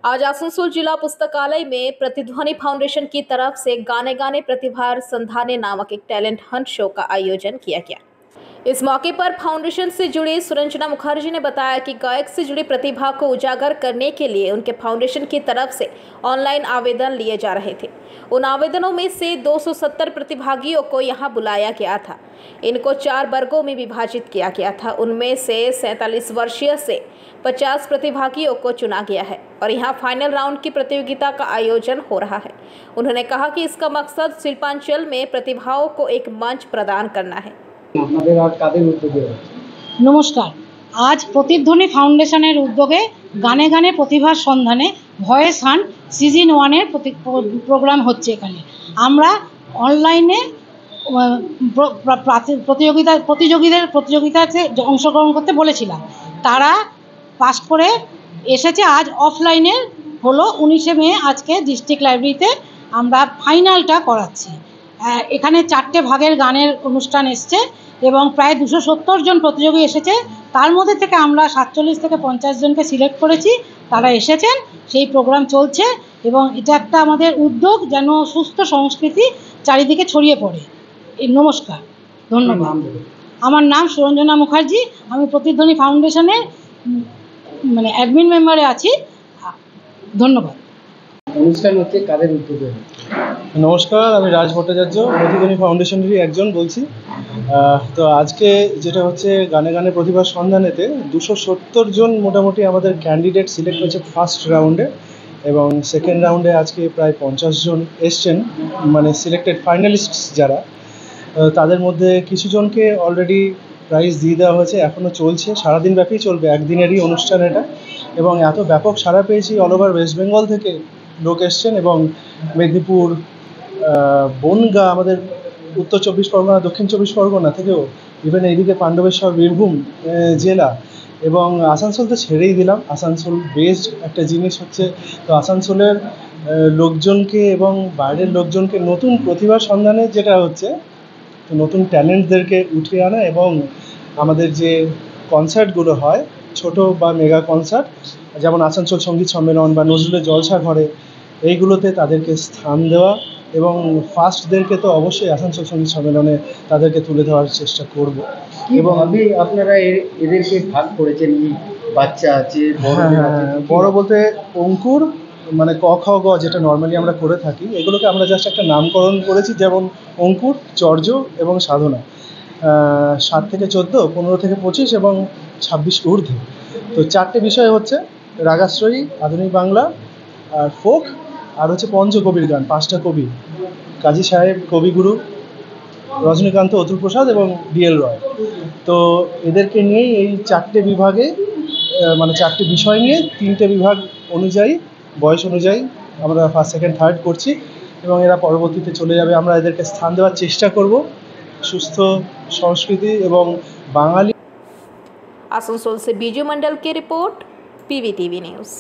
आज आसनसोल जिला पुस्तकालय में प्रतिध्वनि फाउंडेशन की तरफ से गाने गाने प्रतिभा संधाने नामक एक टैलेंट हंट शो का आयोजन किया गया। इस मौके पर फाउंडेशन से जुड़ी सुरंजना मुखर्जी ने बताया कि गायक से जुड़ी प्रतिभा को उजागर करने के लिए उनके फाउंडेशन की तरफ से ऑनलाइन आवेदन लिए जा रहे थे। उन आवेदनों में से 270 प्रतिभागियों को यहां बुलाया गया था। इनको 4 वर्गों में विभाजित किया गया था। उनमें से 47 वर्षीय से 50 प्रतिभागियों को चुना गया है और यहाँ फाइनल राउंड की प्रतियोगिता का आयोजन हो रहा है। उन्होंने कहा कि इसका मकसद शिल्पांचल में प्रतिभाओं को एक मंच प्रदान करना है। नमस्कार, आज प्रतिध्वनि फाउंडेशनेर उद्योगे गाने गाने प्रतिभार सन्धाने भয়েস হান্ট सीजन 1 प्रोग्राम होच्छे। एखाने आमरा अनलाइने प्रतियोगिताते अंशग्रहण करते बोलेछिलाम। तारा पास करे एसेছে। आज अफलाइने हलो 19 मे आज के डिस्ट्रिक्ट लाइब्रेरीते आमरा फाइनलटा कराচ্ছি। एखाने 4টে भागेर गानेर अनुष्ठान एसेছে এবং প্রায় 270 জন প্রতিযোগী এসেছে। তার মধ্যে থেকে আমরা 47 থেকে 50 জনকে সিলেক্ট করেছি। তারা এসেছেন, সেই প্রোগ্রাম চলছে এবং এটা একটা আমাদের উদ্যোগ যেন সুস্থ সংস্কৃতি চারিদিকে ছড়িয়ে পড়ে। নমস্কার, ধন্যবাদ। আমার নাম সুরঞ্জনা মুখার্জি, আমি প্রতিধ্বনি ফাউন্ডেশনের মানে অ্যাডমিন মেম্বারে আছি। ধন্যবাদ। অনুষ্ঠান হচ্ছে কাদের উদ্যোগে? নমস্কার, আমি রাজ ভট্টাচার্য, প্রতিধ্বনি ফাউন্ডেশনেরই একজন বলছি। তো আজকে যেটা হচ্ছে গানে গানে প্রতিভার সন্ধানেতে 270 জন মোটামুটি আমাদের ক্যান্ডিডেট সিলেক্ট হয়েছে ফার্স্ট রাউন্ডে এবং সেকেন্ড রাউন্ডে আজকে প্রায় 50 জন এসছেন, মানে সিলেক্টেড ফাইনালিস্ট যারা। তাদের মধ্যে কিছু জনকে অলরেডি প্রাইজ দিয়ে দেওয়া হয়েছে, এখনও চলছে, সারাদিন ব্যাপী চলবে, একদিনেরই অনুষ্ঠান এটা। এবং এত ব্যাপক সাড়া পেয়েছি, অল ওভার ওয়েস্ট বেঙ্গল থেকে লোক এসছেন এবং মেদিনীপুর, বনগাঁ, আমাদের উত্তর 24 পরগনা, দক্ষিণ 24 পরগনা থেকেও, ইভেন এইদিকে পাণ্ডবেশ্বর, বীরভূম জেলা এবং আসানসোল তো ছেড়েই দিলাম। আসানসোল বেসড একটা জিনিস হচ্ছে, তো আসানসোলের লোকজনকে এবং বাইরের লোকজনকে নতুন প্রতিভার সন্ধানে যেটা হচ্ছে, তো নতুন ট্যালেন্টদেরকে উঠিয়ে আনা এবং আমাদের যে কনসার্টগুলো হয়, ছোট বা মেগা কনসার্ট, যেমন আসানসোল সঙ্গীত সম্মেলন বা নজরুলের জলসা ঘরে, এইগুলোতে তাদেরকে স্থান দেওয়া এবং ফার্স্টদেরকে তো অবশ্যই আসানসোল সঙ্গীত সম্মেলনে তাদেরকে তুলে ধরার চেষ্টা করব। এবং আপনারা এদেরকে ভাগ করেছেন কি? বাচ্চা আছে, বড় বলতে অঙ্কুর, মানে ক খ গ যেটা নর্মালি আমরা করে থাকি, এগুলোকে আমরা জাস্ট একটা নামকরণ করেছি, যেমন অঙ্কুর, চর্য এবং সাধনা। 7 থেকে 14, 15 থেকে 25 এবং 26 ঊর্ধ্বে। তো 4টে বিষয় হচ্ছে রাগাশ্রয়ী, আধুনিক বাংলা আর ফোক, আর হচ্ছে পঞ্চকবির গান, 5টা কবি, কাজী সাহেব, কবিগুরু, রজনীকান্ত, অতুল প্রসাদ এবং ডিএল রয়। তো এদেরকে নিয়েই এই 4টে বিভাগে, মানে 4টে বিষয় নিয়ে 3টে বিভাগ অনুযায়ী, বয়স অনুযায়ী আমরা ফার্স্ট, সেকেন্ড, থার্ড করছি এবং এরা পরবর্তীতে চলে যাবে। আমরা এদেরকে স্থান দেওয়ার চেষ্টা করব সুস্থ সংস্কৃতি এবং বাঙালি। आसनसोल से बीजू मंडल की रिपोर्ट, पीवीटीवी न्यूज़।